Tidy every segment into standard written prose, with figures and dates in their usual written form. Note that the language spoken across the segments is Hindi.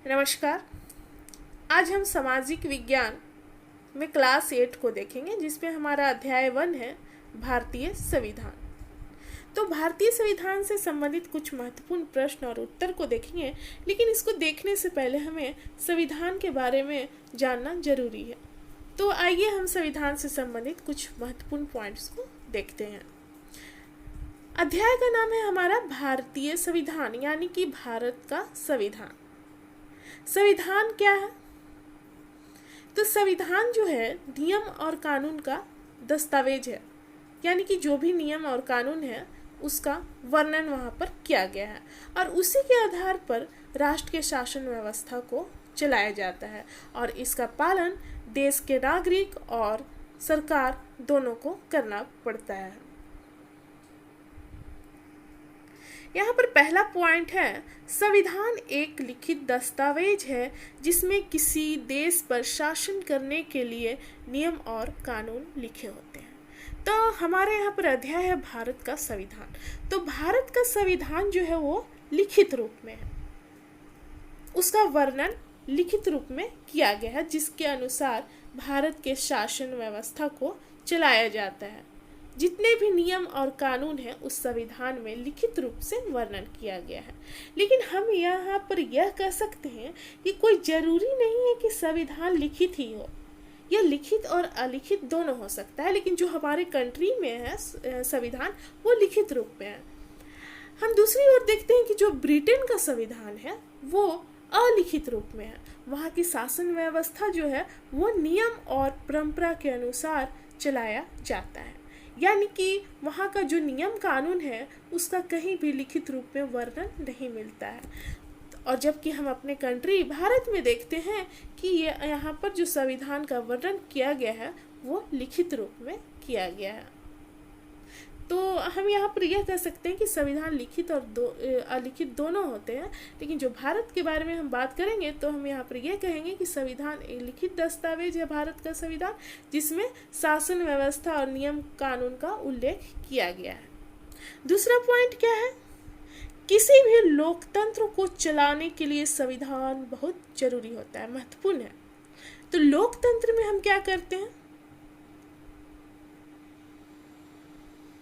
नमस्कार। आज हम सामाजिक विज्ञान में क्लास 8 को देखेंगे, जिसमें हमारा अध्याय 1 है भारतीय संविधान। तो भारतीय संविधान से संबंधित कुछ महत्वपूर्ण प्रश्न और उत्तर को देखेंगे, लेकिन इसको देखने से पहले हमें संविधान के बारे में जानना जरूरी है। तो आइए हम संविधान से संबंधित कुछ महत्वपूर्ण पॉइंट्स को देखते हैं। अध्याय का नाम है हमारा भारतीय संविधान, यानी कि भारत का संविधान। संविधान क्या है? तो संविधान जो है नियम और कानून का दस्तावेज है, यानी कि जो भी नियम और कानून है उसका वर्णन वहाँ पर किया गया है और उसी के आधार पर राष्ट्र के शासन व्यवस्था को चलाया जाता है और इसका पालन देश के नागरिक और सरकार दोनों को करना पड़ता है। यहाँ पर पहला पॉइंट है, संविधान एक लिखित दस्तावेज है जिसमें किसी देश पर शासन करने के लिए नियम और कानून लिखे होते हैं। तो हमारे यहाँ पर अध्याय है भारत का संविधान। तो भारत का संविधान जो है वो लिखित रूप में है, उसका वर्णन लिखित रूप में किया गया है, जिसके अनुसार भारत के शासन व्यवस्था को चलाया जाता है। जितने भी नियम और कानून हैं उस संविधान में लिखित रूप से वर्णन किया गया है। लेकिन हम यहाँ पर यह कह सकते हैं कि कोई जरूरी नहीं है कि संविधान लिखित ही हो, यह लिखित और अलिखित दोनों हो सकता है, लेकिन जो हमारे कंट्री में है संविधान वो लिखित रूप में है। हम दूसरी ओर देखते हैं कि जो ब्रिटेन का संविधान है वो अलिखित रूप में है। वहाँ की शासन व्यवस्था जो है वो नियम और परंपरा के अनुसार चलाया जाता है, यानी कि वहाँ का जो नियम कानून है उसका कहीं भी लिखित रूप में वर्णन नहीं मिलता है। और जबकि हम अपने कंट्री भारत में देखते हैं कि ये यहाँ पर जो संविधान का वर्णन किया गया है वो लिखित रूप में किया गया है। तो हम यहाँ पर यह कह सकते हैं कि संविधान लिखित और अलिखित दोनों होते हैं, लेकिन जो भारत के बारे में हम बात करेंगे तो हम यहाँ पर यह कहेंगे कि संविधान एक लिखित दस्तावेज है, भारत का संविधान, जिसमें शासन व्यवस्था और नियम कानून का उल्लेख किया गया है। दूसरा पॉइंट क्या है? किसी भी लोकतंत्र को चलाने के लिए संविधान बहुत जरूरी होता है, महत्वपूर्ण है। तो लोकतंत्र में हम क्या करते हैं?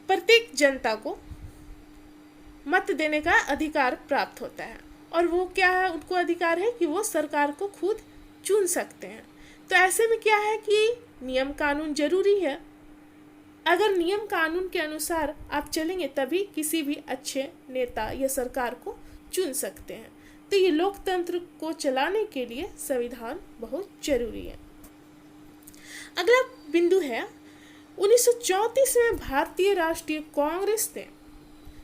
प्रत्येक जनता को मत देने का अधिकार प्राप्त होता है और वो क्या है, उनको अधिकार है कि वो सरकार को खुद चुन सकते हैं। तो ऐसे में क्या है कि नियम कानून जरूरी है। अगर नियम कानून के अनुसार आप चलेंगे तभी किसी भी अच्छे नेता या सरकार को चुन सकते हैं। तो ये लोकतंत्र को चलाने के लिए संविधान बहुत जरूरी है। अगला बिंदु है, 1934 में भारतीय राष्ट्रीय कांग्रेस ने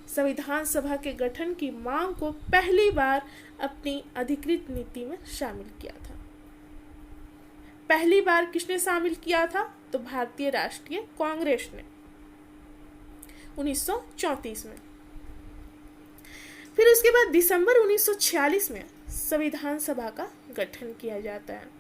संविधान सभा के गठन की मांग को पहली बार अपनी अधिकृत नीति में शामिल किया था। पहली बार किसने शामिल किया था? तो भारतीय राष्ट्रीय कांग्रेस ने 1934 में। फिर उसके बाद दिसंबर 1946 में संविधान सभा का गठन किया जाता है।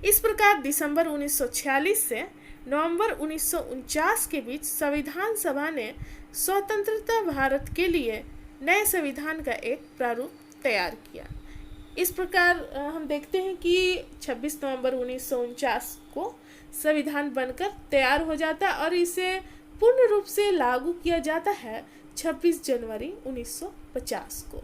इस प्रकार दिसंबर 1946 से नवंबर 1949 के बीच संविधान सभा ने स्वतंत्रता भारत के लिए नए संविधान का एक प्रारूप तैयार किया। इस प्रकार हम देखते हैं कि 26 नवंबर 1949 को संविधान बनकर तैयार हो जाता है और इसे पूर्ण रूप से लागू किया जाता है 26 जनवरी 1950 को,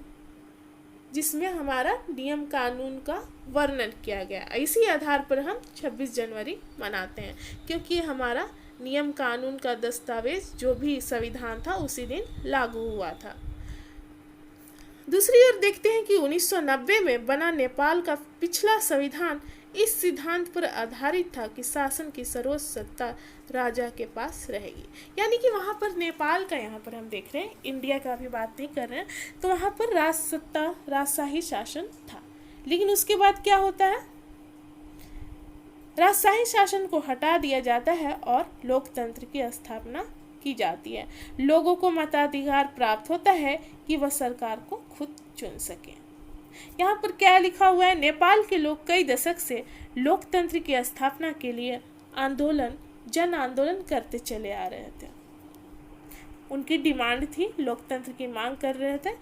जिसमें हमारा नियम कानून का वर्णन किया गया। इसी आधार पर हम 26 जनवरी मनाते हैं, क्योंकि हमारा नियम कानून का दस्तावेज जो भी संविधान था उसी दिन लागू हुआ था। दूसरी ओर देखते हैं कि 1990 में बना नेपाल का पिछला संविधान इस सिद्धांत पर आधारित था कि शासन की सर्वोच्च सत्ता राजा के पास रहेगी, यानी कि वहाँ पर नेपाल का, यहाँ पर हम देख रहे हैं, इंडिया का भी बात नहीं कर रहे हैं, तो वहाँ पर राजशाही शासन था। लेकिन उसके बाद क्या होता है? राजशाही शासन को हटा दिया जाता है और लोकतंत्र की स्थापना की जाती है। लोगों को मताधिकार प्राप्त होता है कि वह सरकार को खुद चुन सके। यहाँ पर क्या लिखा हुआ है? नेपाल के लोग कई दशक से लोकतंत्र की स्थापना के लिए जन आंदोलन करते चले आ रहे थे। उनकी डिमांड थी, लोकतंत्र की मांग कर रहे थे।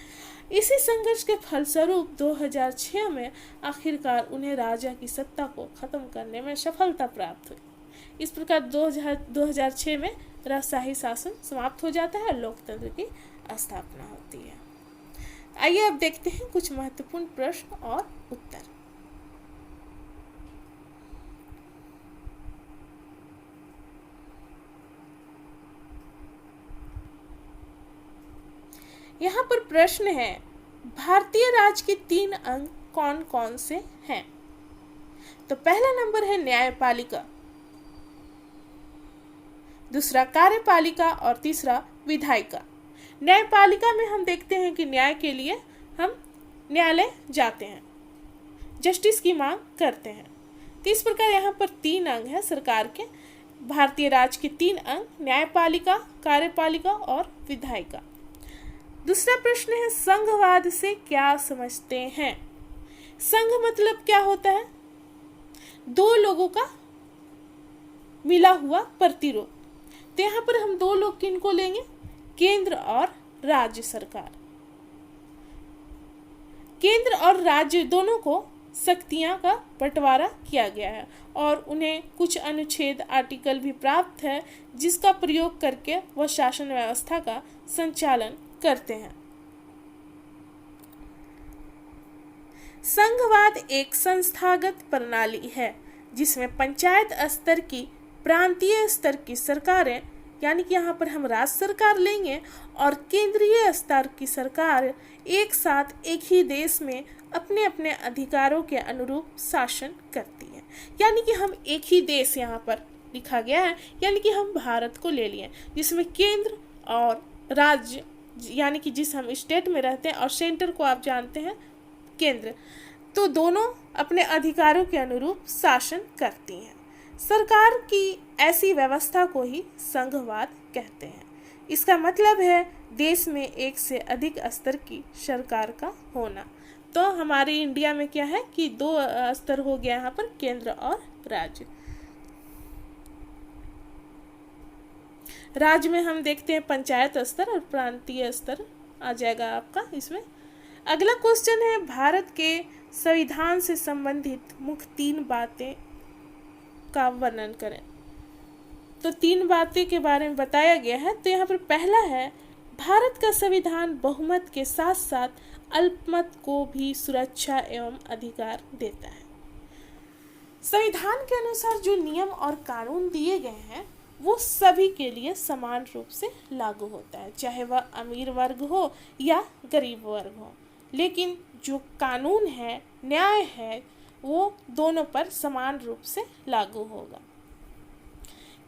इसी संघर्ष के फलस्वरूप 2006 में आखिरकार उन्हें राजा की सत्ता को खत्म करने में सफलता प्राप्त हुई। इस प्रकार 2006 में राजशाही शासन समाप्त हो जाता है, लोकतंत्र की स्थापना होती है। आइए अब देखते हैं कुछ महत्वपूर्ण प्रश्न और उत्तर। यहाँ पर प्रश्न है, भारतीय राज के 3 अंग कौन कौन से हैं? तो पहला नंबर है न्यायपालिका, दूसरा कार्यपालिका और तीसरा विधायिका। न्यायपालिका में हम देखते हैं कि न्याय के लिए हम न्यायालय जाते हैं, जस्टिस की मांग करते हैं। तो इस प्रकार यहाँ पर 3 अंग है सरकार के, भारतीय राज के 3 अंग, न्यायपालिका, कार्यपालिका और विधायिका। दूसरा प्रश्न है, संघवाद से क्या समझते हैं? संघ मतलब क्या होता है? 2 लोगों का मिला हुआ प्रतिरोध। तो यहाँ पर हम 2 लोग किनको लेंगे? केंद्र और राज्य सरकार। केंद्र और राज्य दोनों को शक्तियां का बंटवारा किया गया है और उन्हें कुछ अनुच्छेद, आर्टिकल भी प्राप्त है जिसका प्रयोग करके वह शासन व्यवस्था का संचालन करते हैं। संघवाद एक संस्थागत प्रणाली है जिसमें पंचायत स्तर की, प्रांतीय स्तर की सरकारें, यानी कि यहाँ पर हम राज्य सरकार लेंगे, और केंद्रीय स्तर की सरकार एक साथ एक ही देश में अपने अपने अधिकारों के अनुरूप शासन करती है। यानी कि हम एक ही देश यहाँ पर लिखा गया है, यानी कि हम भारत को ले लिए, जिसमें केंद्र और राज्य, यानी कि जिस हम स्टेट में रहते हैं, और सेंटर को आप जानते हैं केंद्र, तो दोनों अपने अधिकारों के अनुरूप शासन करती हैं। सरकार की ऐसी व्यवस्था को ही संघवाद कहते हैं। इसका मतलब है देश में एक से अधिक स्तर की सरकार का होना। तो हमारे इंडिया में क्या है कि 2 स्तर हो गया यहाँ पर, केंद्र और राज्य। राज्य में हम देखते हैं पंचायत स्तर और प्रांतीय स्तर आ जाएगा आपका इसमें। अगला क्वेश्चन है, भारत के संविधान से संबंधित मुख्य 3 बातें का वर्णन करें। तो 3 बातें के बारे में बताया गया है। तो यहाँ पर पहला है, भारत का संविधान बहुमत के साथ साथ अल्पमत को भी सुरक्षा एवं अधिकार देता है। संविधान के अनुसार जो नियम और कानून दिए गए हैं वो सभी के लिए समान रूप से लागू होता है, चाहे वह अमीर वर्ग हो या गरीब वर्ग हो। लेकिन जो कानून है, न्याय है, वो दोनों पर समान रूप से लागू होगा।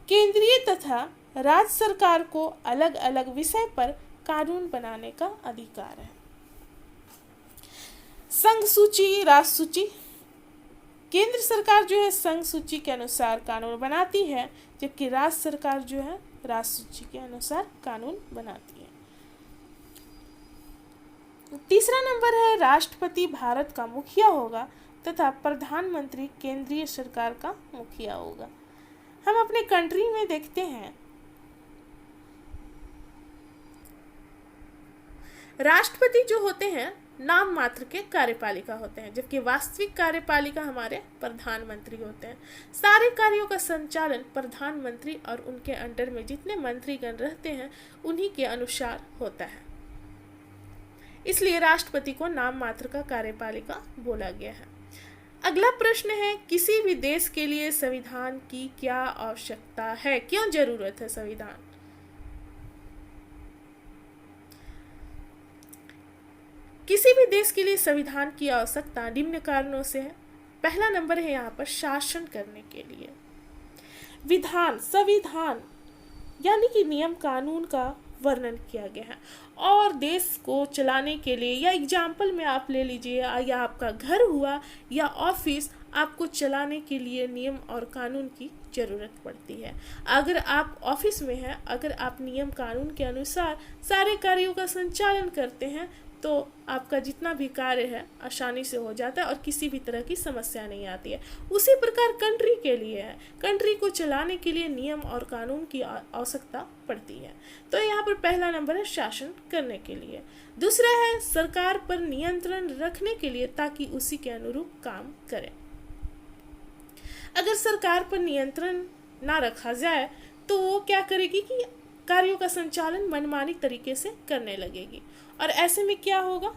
केंद्रीय तथा राज्य सरकार को अलग अलग विषय पर कानून बनाने का अधिकार है। संघ सूची, राज्य सूची। केंद्र सरकार जो है संघ सूची के अनुसार कानून बनाती है, जबकि राज्य सरकार जो है राज्य सूची के अनुसार कानून बनाती है। तीसरा नंबर है, राष्ट्रपति भारत का मुखिया होगा तथा प्रधानमंत्री केंद्रीय सरकार का मुखिया होगा। हम अपने कंट्री में देखते हैं राष्ट्रपति जो होते हैं नाम मात्र के कार्यपालिका होते हैं, जबकि वास्तविक कार्यपालिका हमारे प्रधानमंत्री होते हैं। सारे कार्यों का संचालन प्रधानमंत्री और उनके अंडर में जितने मंत्रीगण रहते हैं उन्हीं के अनुसार होता है। इसलिए राष्ट्रपति को नाम मात्र का कार्यपालिका बोला गया है। अगला प्रश्न है, किसी भी देश के लिए संविधान की क्या आवश्यकता है? क्यों जरूरत है संविधान? किसी भी देश के लिए संविधान की आवश्यकता निम्न कारणों से है। पहला नंबर है यहाँ पर शासन करने के लिए। विधान, संविधान यानी कि नियम कानून का वर्णन किया गया है, और देश को चलाने के लिए, या एग्जाम्पल में आप ले लीजिए, या आपका घर हुआ या ऑफिस, आपको चलाने के लिए नियम और कानून की जरूरत पड़ती है। अगर आप ऑफिस में हैं, अगर आप नियम कानून के अनुसार सारे कार्यों का संचालन करते हैं तो आपका जितना भी कार्य है आसानी से हो जाता है और किसी भी तरह की समस्या नहीं आती है। उसी प्रकार कंट्री के लिए है, कंट्री को चलाने के लिए नियम और कानून की आवश्यकता पड़ती है। तो यहाँ पर पहला नंबर है शासन करने के लिए। दूसरा है सरकार पर नियंत्रण रखने के लिए ताकि उसी के अनुरूप काम करे। अगर सरकार पर नियंत्रण ना रखा जाए तो वो क्या करेगी कि कार्यों का संचालन मनमानी तरीके से करने लगेगी, और ऐसे में क्या होगा,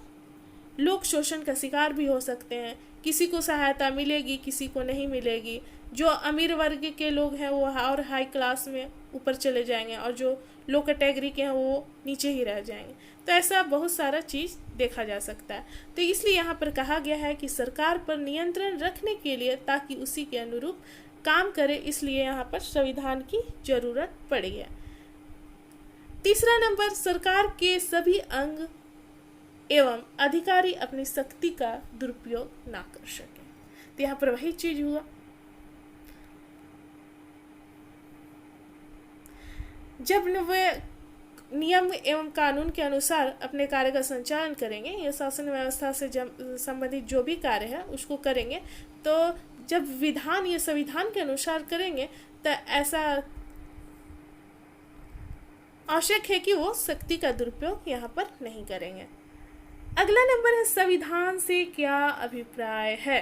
लोग शोषण का शिकार भी हो सकते हैं। किसी को सहायता मिलेगी, किसी को नहीं मिलेगी। जो अमीर वर्ग के लोग हैं वो और हाई क्लास में ऊपर चले जाएंगे और जो लो कैटेगरी के हैं वो नीचे ही रह जाएंगे। तो ऐसा बहुत सारा चीज़ देखा जा सकता है। तो इसलिए यहाँ पर कहा गया है कि सरकार पर नियंत्रण रखने के लिए ताकि उसी के अनुरूप काम करे, इसलिए यहाँ पर संविधान की जरूरत पड़ी है। तीसरा नंबर, सरकार के सभी अंग एवं अधिकारी अपनी शक्ति का दुरुपयोग ना कर सके। तो यहाँ पर वही चीज हुआ, जब वे नियम एवं कानून के अनुसार अपने कार्य का संचालन करेंगे या शासन व्यवस्था से संबंधित जो भी कार्य है उसको करेंगे, तो जब विधान या संविधान के अनुसार करेंगे तो ऐसा आवश्यक है कि वो शक्ति का दुरुपयोग यहाँ पर नहीं करेंगे। अगला नंबर है संविधान से क्या अभिप्राय है।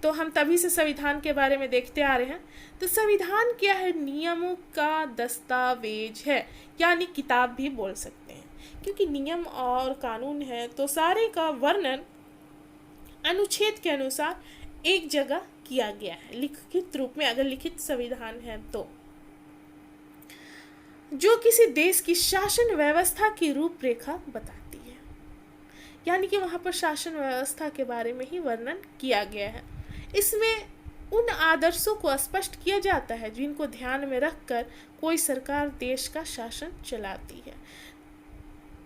तो हम तभी से संविधान के बारे में देखते आ रहे हैं। तो संविधान क्या है, नियमों का दस्तावेज है, यानी किताब भी बोल सकते हैं, क्योंकि नियम और कानून है तो सारे का वर्णन अनुच्छेद के अनुसार एक जगह किया गया है लिखित रूप में। अगर लिखित संविधान है तो जो किसी देश की शासन व्यवस्था की रूपरेखा बताती है, यानी कि वहां पर शासन व्यवस्था के बारे में ही वर्णन किया गया है। इसमें उन आदर्शों को स्पष्ट किया जाता है जिनको ध्यान में रखकर कोई सरकार देश का शासन चलाती है।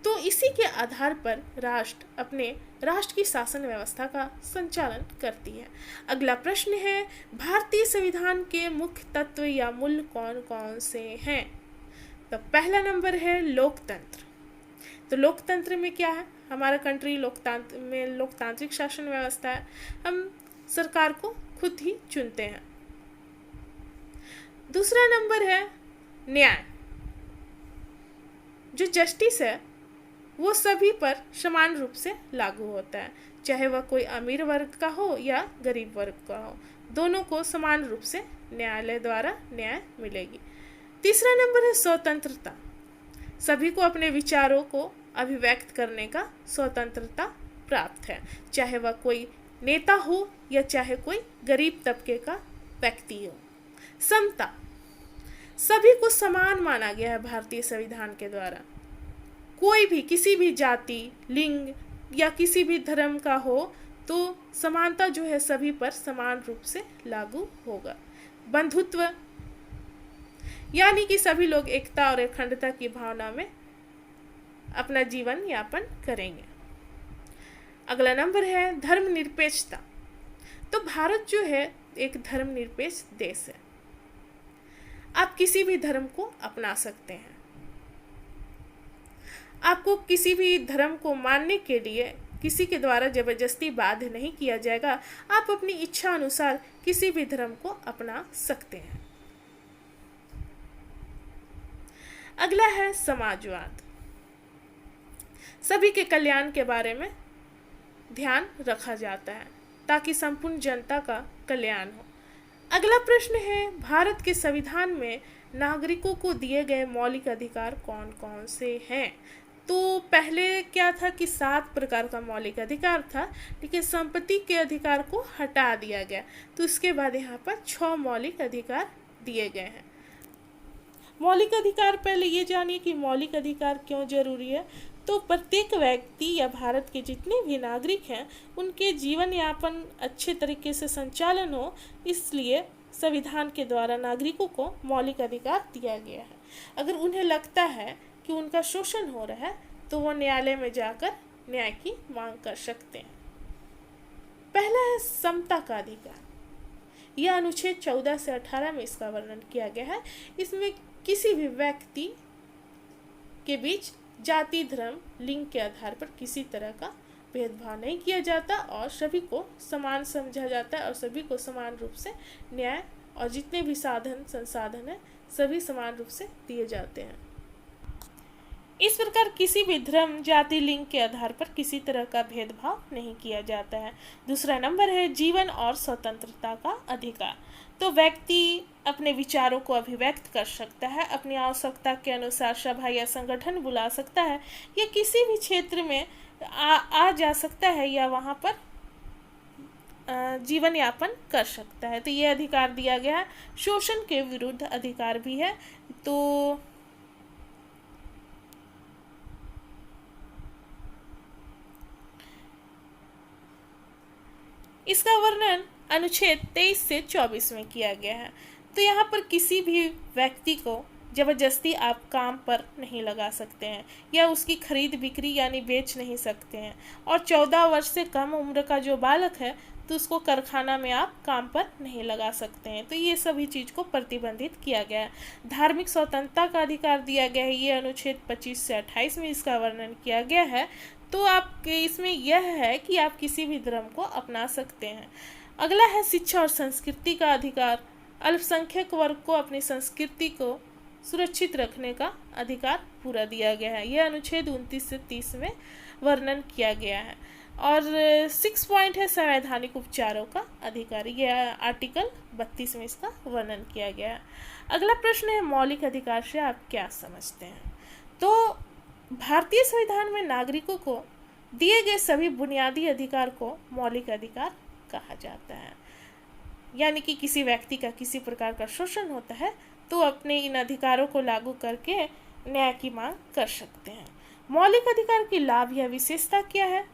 तो इसी के आधार पर राष्ट्र की शासन व्यवस्था का संचालन करती है। अगला प्रश्न है, भारतीय संविधान के मुख्य तत्व या मूल्य कौन कौन से हैं। तो पहला नंबर है लोकतंत्र। तो लोकतंत्र में क्या है, हमारा कंट्री लोकतांत्रिक शासन व्यवस्था है, हम सरकार को खुद ही चुनते हैं। दूसरा नंबर है न्याय। जो जस्टिस है वो सभी पर समान रूप से लागू होता है, चाहे वह कोई अमीर वर्ग का हो या गरीब वर्ग का हो, दोनों को समान रूप से न्यायालय द्वारा न्याय मिलेगी। तीसरा नंबर है स्वतंत्रता। सभी को अपने विचारों को अभिव्यक्त करने का स्वतंत्रता प्राप्त है, चाहे वह कोई नेता हो या चाहे कोई गरीब तबके का व्यक्ति हो। समता, सभी को समान माना गया है भारतीय संविधान के द्वारा। कोई भी किसी भी जाति, लिंग या किसी भी धर्म का हो तो समानता जो है सभी पर समान रूप से लागू होगा। बंधुत्व, यानी कि सभी लोग एकता और अखंडता की भावना में अपना जीवन यापन करेंगे। अगला नंबर है धर्मनिरपेक्षता। तो भारत जो है एक धर्मनिरपेक्ष देश है, आप किसी भी धर्म को अपना सकते हैं। आपको किसी भी धर्म को मानने के लिए किसी के द्वारा जबरदस्ती बाध्य नहीं किया जाएगा, आप अपनी इच्छा अनुसार किसी भी धर्म को अपना सकते हैं। अगला है समाजवाद। सभी के कल्याण के बारे में ध्यान रखा जाता है ताकि संपूर्ण जनता का कल्याण हो। अगला प्रश्न है, भारत के संविधान में नागरिकों को दिए गए मौलिक अधिकार कौन कौन से हैं। तो पहले क्या था कि 7 प्रकार का मौलिक अधिकार था, लेकिन संपत्ति के अधिकार को हटा दिया गया, तो इसके बाद यहाँ पर 6 मौलिक अधिकार दिए गए हैं। मौलिक अधिकार, पहले ये जानिए कि मौलिक अधिकार क्यों जरूरी है। तो प्रत्येक व्यक्ति या भारत के जितने भी नागरिक हैं उनके जीवन यापन अच्छे तरीके से संचालन हो, इसलिए संविधान के द्वारा नागरिकों को मौलिक अधिकार दिया गया है। अगर उन्हें लगता है कि उनका शोषण हो रहा है तो वो न्यायालय में जाकर न्याय की मांग कर सकते हैं। पहला है समता का अधिकार। यह अनुच्छेद 14 से 18 में इसका वर्णन किया गया है। इसमें किसी भी व्यक्ति के बीच जाति, धर्म, लिंग के आधार पर किसी तरह का भेदभाव नहीं किया जाता और सभी को समान समझा जाता है और सभी को समान रूप से न्याय और जितने भी साधन संसाधन है सभी समान रूप से दिए जाते हैं। इस प्रकार किसी भी धर्म, जाति, लिंग के आधार पर किसी तरह का भेदभाव नहीं किया जाता है। दूसरा नंबर है जीवन और स्वतंत्रता का अधिकार। तो व्यक्ति अपने विचारों को अभिव्यक्त कर सकता है, अपनी आवश्यकता के अनुसार सभा या संगठन बुला सकता है या किसी भी क्षेत्र में आ जा सकता है या वहाँ पर जीवन यापन कर सकता है। तो ये अधिकार दिया गया है। शोषण के विरुद्ध अधिकार भी है। तो इसका वर्णन अनुच्छेद 23 से 24 में किया गया है। तो यहाँ पर किसी भी व्यक्ति को जबरदस्ती आप काम पर नहीं लगा सकते हैं या उसकी खरीद बिक्री यानी बेच नहीं सकते हैं। और 14 वर्ष से कम उम्र का जो बालक है तो उसको कारखाना में आप काम पर नहीं लगा सकते हैं। तो ये सभी चीज़ को प्रतिबंधित किया गया है। धार्मिक स्वतंत्रता का अधिकार दिया गया है। ये अनुच्छेद 25 से 28 में इसका वर्णन किया गया है। तो आपके इसमें यह है कि आप किसी भी धर्म को अपना सकते हैं। अगला है शिक्षा और संस्कृति का अधिकार। अल्पसंख्यक वर्ग को अपनी संस्कृति को सुरक्षित रखने का अधिकार पूरा दिया गया है। यह अनुच्छेद 29 से 30 में वर्णन किया गया है। और 6 पॉइंट है संवैधानिक उपचारों का अधिकार। यह आर्टिकल 32 में इसका वर्णन किया गया है। अगला प्रश्न है मौलिक अधिकार से आप क्या समझते हैं। तो भारतीय संविधान में नागरिकों को दिए गए सभी बुनियादी अधिकार को मौलिक अधिकार कहा जाता है। यानी कि किसी व्यक्ति का किसी प्रकार का शोषण होता है तो अपने इन अधिकारों को लागू करके न्याय की मांग कर सकते हैं। मौलिक अधिकार की लाभ या विशेषता क्या है।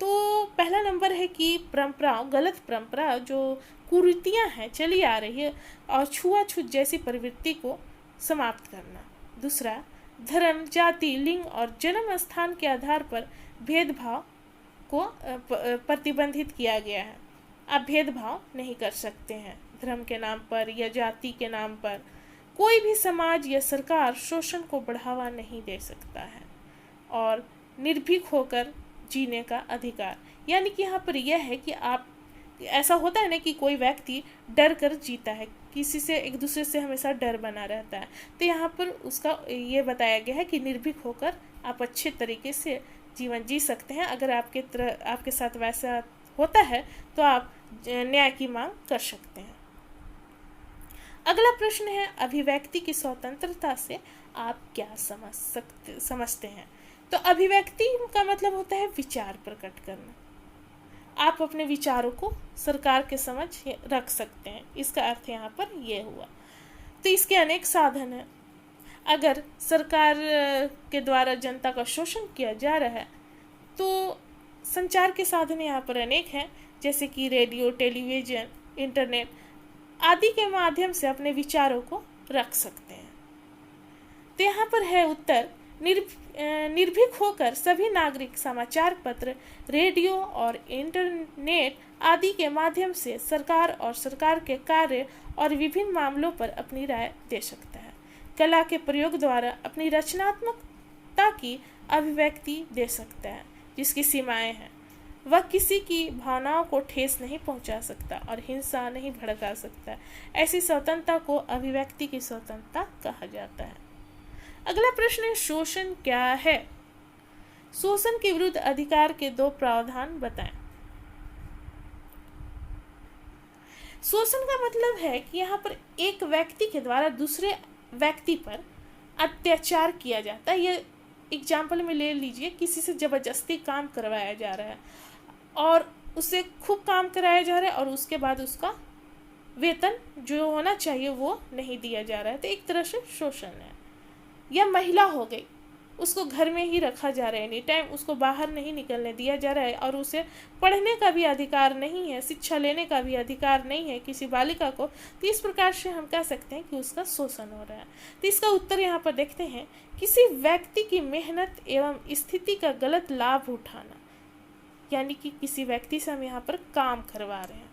तो पहला नंबर है कि परंपराओं, गलत परंपरा जो कुरीतियां हैं चली आ रही है और छुआछूत जैसी प्रवृत्ति को समाप्त करना। दूसरा, धर्म, जाति, लिंग और जन्म स्थान के आधार पर भेदभाव को प्रतिबंधित किया गया है। आप भेदभाव नहीं कर सकते हैं धर्म के नाम पर या जाति के नाम पर। कोई भी समाज या सरकार शोषण को बढ़ावा नहीं दे सकता है। और निर्भीक होकर जीने का अधिकार, यानी कि यहाँ पर यह है कि आप, ऐसा होता है ना कि कोई व्यक्ति डर कर जीता है, किसी से, एक दूसरे से हमेशा डर बना रहता है। तो यहाँ पर उसका ये बताया गया है कि निर्भीक होकर आप अच्छे तरीके से जीवन जी सकते हैं। अगर आपके साथ वैसा होता है तो आप न्याय की मांग कर सकते हैं। अगला प्रश्न है अभिव्यक्ति की स्वतंत्रता से आप क्या समझते हैं। तो अभिव्यक्ति का मतलब होता है विचार प्रकट करना। आप अपने विचारों को सरकार के समक्ष रख सकते हैं, इसका अर्थ यहाँ पर यह हुआ। तो इसके अनेक साधन हैं। अगर सरकार के द्वारा जनता का शोषण किया जा रहा है तो संचार के साधन यहाँ पर अनेक हैं, जैसे कि रेडियो, टेलीविज़न, इंटरनेट आदि के माध्यम से अपने विचारों को रख सकते हैं। तो यहाँ पर है उत्तर, निर्भीक होकर सभी नागरिक समाचार पत्र, रेडियो और इंटरनेट आदि के माध्यम से सरकार और सरकार के कार्य और विभिन्न मामलों पर अपनी राय दे सकता है। कला के प्रयोग द्वारा अपनी रचनात्मकता की अभिव्यक्ति दे सकता है, जिसकी सीमाएं हैं। वह किसी की भावनाओं को ठेस नहीं पहुंचा सकता और हिंसा नहीं भड़का सकता। ऐसी स्वतंत्रता को अभिव्यक्ति की स्वतंत्रता कहा जाता है। अगला प्रश्न है शोषण क्या है। शोषण के विरुद्ध अधिकार के 2 प्रावधान बताएं। शोषण का मतलब है कि यहाँ पर एक व्यक्ति के द्वारा दूसरे व्यक्ति पर अत्याचार किया जाता है। ये एग्जाम्पल में ले लीजिए, किसी से जबरदस्ती काम करवाया जा रहा है और उससे खूब काम कराया जा रहा है और उसके बाद उसका वेतन जो होना चाहिए वो नहीं दिया जा रहा है। तो एक तरह से शोषण है। या महिला हो गई, उसको घर में ही रखा जा रहा है, एनी टाइम उसको बाहर नहीं निकलने दिया जा रहा है और उसे पढ़ने का भी अधिकार नहीं है, शिक्षा लेने का भी अधिकार नहीं है किसी बालिका को। तो इस प्रकार से हम कह सकते हैं कि उसका शोषण हो रहा है। तो इसका उत्तर यहाँ पर देखते हैं, किसी व्यक्ति की मेहनत एवं स्थिति का गलत लाभ उठाना। यानी कि किसी व्यक्ति से हम यहाँ पर काम करवा रहे हैं,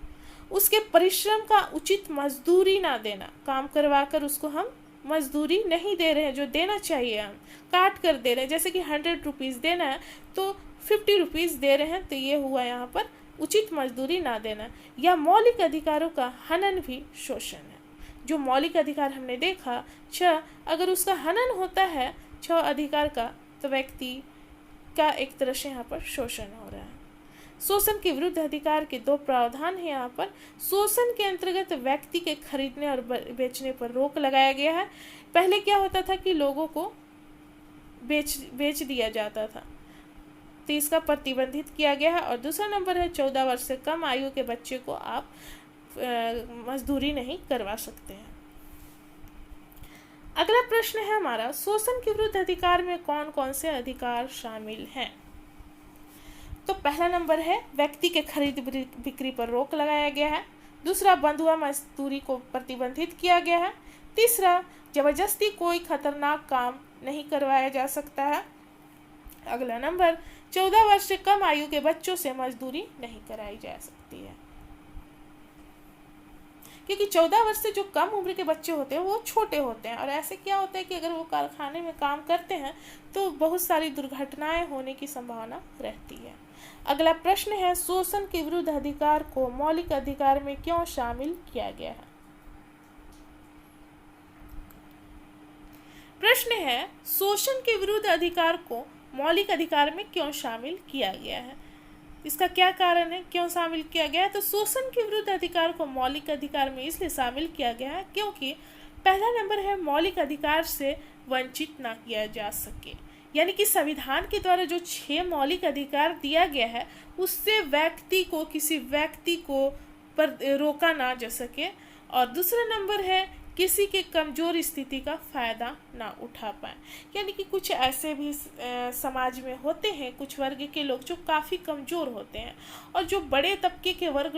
उसके परिश्रम का उचित मजदूरी ना देना, काम करवा कर उसको हम मजदूरी नहीं दे रहे हैं, जो देना चाहिए हम काट कर दे रहे हैं। जैसे कि 100 रुपीज़ देना है तो 50 रुपीज़ दे रहे हैं, तो ये हुआ यहाँ पर उचित मजदूरी ना देना। या मौलिक अधिकारों का हनन भी शोषण है। जो मौलिक अधिकार हमने देखा 6, अगर उसका हनन होता है 6 अधिकार का, तो व्यक्ति का एक तरह से यहाँ पर शोषण हो रहा है। शोषण के विरुद्ध अधिकार के 2 प्रावधान है यहाँ पर। शोषण के अंतर्गत व्यक्ति के खरीदने और बेचने पर रोक लगाया गया है। पहले क्या होता था कि लोगों को बेच दिया जाता था, तो इसका प्रतिबंधित किया गया है। और दूसरा नंबर है 14 वर्ष से कम आयु के बच्चे को आप मजदूरी नहीं करवा सकते हैं। अगला प्रश्न है हमारा, शोषण के विरुद्ध अधिकार में कौन कौन से अधिकार शामिल हैं? तो पहला नंबर है व्यक्ति के खरीद बिक्री पर रोक लगाया गया है। दूसरा, बंधुआ मजदूरी को प्रतिबंधित किया गया है। तीसरा, जबरदस्ती कोई खतरनाक काम नहीं करवाया जा सकता है। अगला नंबर, 14 वर्ष से कम आयु के बच्चों से मजदूरी नहीं कराई जा सकती है, क्योंकि 14 वर्ष से जो कम उम्र के बच्चे होते हैं वो छोटे होते हैं। और ऐसे क्या होता है कि अगर वो कारखाने में काम करते हैं तो बहुत सारी दुर्घटनाएं होने की संभावना रहती है। अगला प्रश्न है, शोषण के विरुद्ध अधिकार को मौलिक अधिकार में क्यों शामिल किया गया है? प्रश्न है, शोषण के विरुद्ध अधिकार को मौलिक अधिकार में क्यों शामिल किया गया है? इसका क्या कारण है, क्यों शामिल किया गया है? तो शोषण के विरुद्ध अधिकार को मौलिक अधिकार में इसलिए शामिल किया गया है क्योंकि पहला नंबर है, मौलिक अधिकार से वंचित ना किया जा सके। यानी कि संविधान के द्वारा जो 6 मौलिक अधिकार दिया गया है उससे किसी व्यक्ति को पर रोका ना जा सके। और दूसरा नंबर है, किसी के कमजोर स्थिति का फायदा ना उठा पाए। यानी कि कुछ ऐसे भी समाज में होते हैं कुछ वर्ग के लोग जो काफ़ी कमज़ोर होते हैं, और जो बड़े तबके के वर्ग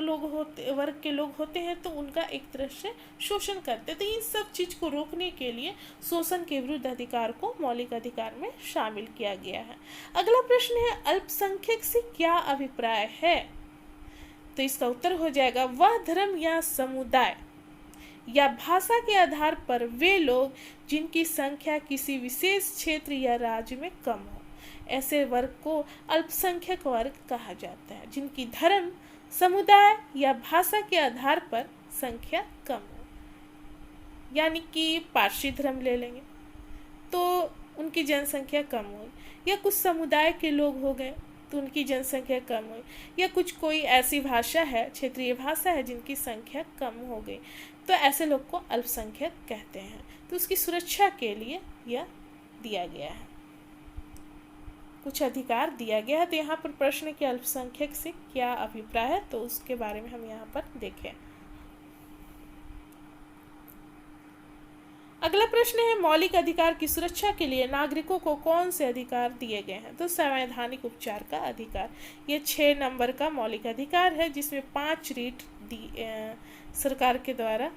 के लोग होते हैं तो उनका एक तरह से शोषण करते हैं। तो इन सब चीज़ को रोकने के लिए शोषण के विरुद्ध अधिकार को मौलिक अधिकार में शामिल किया गया है। अगला प्रश्न है, अल्पसंख्यक से क्या अभिप्राय है? तो इसका उत्तर हो जाएगा, वह धर्म या समुदाय या भाषा के आधार पर वे लोग जिनकी संख्या किसी विशेष क्षेत्र या राज्य में कम हो, ऐसे वर्ग को अल्पसंख्यक वर्ग कहा जाता है। जिनकी धर्म, समुदाय या भाषा के आधार पर संख्या कम हो, यानी कि पारसी धर्म ले लेंगे तो उनकी जनसंख्या कम हो, या कुछ समुदाय के लोग हो गए तो उनकी जनसंख्या कम हुई, या कोई ऐसी भाषा है, क्षेत्रीय भाषा है जिनकी संख्या कम हो गई, तो ऐसे लोग को अल्पसंख्यक कहते हैं। तो उसकी सुरक्षा के लिए यह दिया गया है, कुछ अधिकार दिया गया है। तो यहाँ पर प्रश्न कि अल्पसंख्यक से क्या अभिप्राय है, तो उसके बारे में हम यहाँ पर देखें। अगला प्रश्न है, मौलिक अधिकार की सुरक्षा के लिए नागरिकों को कौन से अधिकार दिए गए हैं? तो संवैधानिक उपचार का अधिकार, ये 6 नंबर का मौलिक अधिकार है जिसमें 5 रीट सरकार के द्वारा,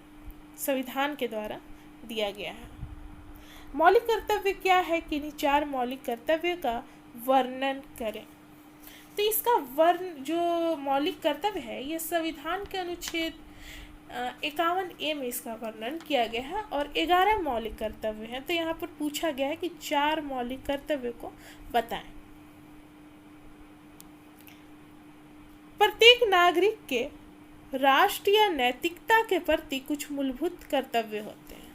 संविधान के द्वारा दिया गया है। मौलिक कर्तव्य क्या है कि इन 4 मौलिक कर्तव्य का वर्णन करें। तो इसका जो मौलिक कर्तव्य है ये संविधान के अनुच्छेद 51A में इसका वर्णन किया गया है, और 11 मौलिक कर्तव्य हैं। तो यहाँ पर पूछा गया है कि 4 मौलिक कर्तव्य को बताएं। प्रत्येक नागरिक के राष्ट्र या नैतिकता के प्रति कुछ मूलभूत कर्तव्य होते हैं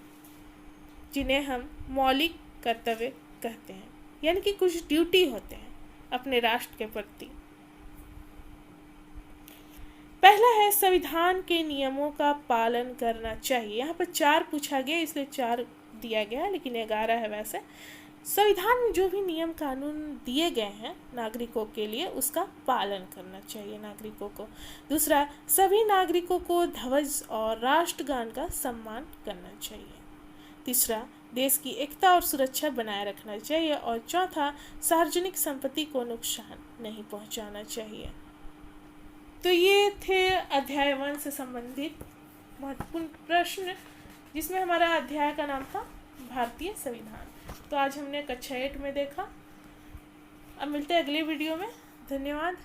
जिन्हें हम मौलिक कर्तव्य कहते हैं, यानी कि कुछ ड्यूटी होते हैं अपने राष्ट्र के प्रति। पहला है, संविधान के नियमों का पालन करना चाहिए। यहाँ पर 4 पूछा गया इसलिए 4 दिया गया है, लेकिन 11 है। वैसे संविधान में जो भी नियम कानून दिए गए हैं नागरिकों के लिए उसका पालन करना चाहिए नागरिकों को। दूसरा, सभी नागरिकों को ध्वज और राष्ट्रगान का सम्मान करना चाहिए। तीसरा, देश की एकता और सुरक्षा बनाए रखना चाहिए। और चौथा, सार्वजनिक संपत्ति को नुकसान नहीं पहुंचाना चाहिए। तो ये थे अध्याय 1 से संबंधित महत्वपूर्ण प्रश्न, जिसमें हमारा अध्याय का नाम था भारतीय संविधान। तो आज हमने कक्षा 8 में देखा। अब मिलते हैं अगले वीडियो में। धन्यवाद।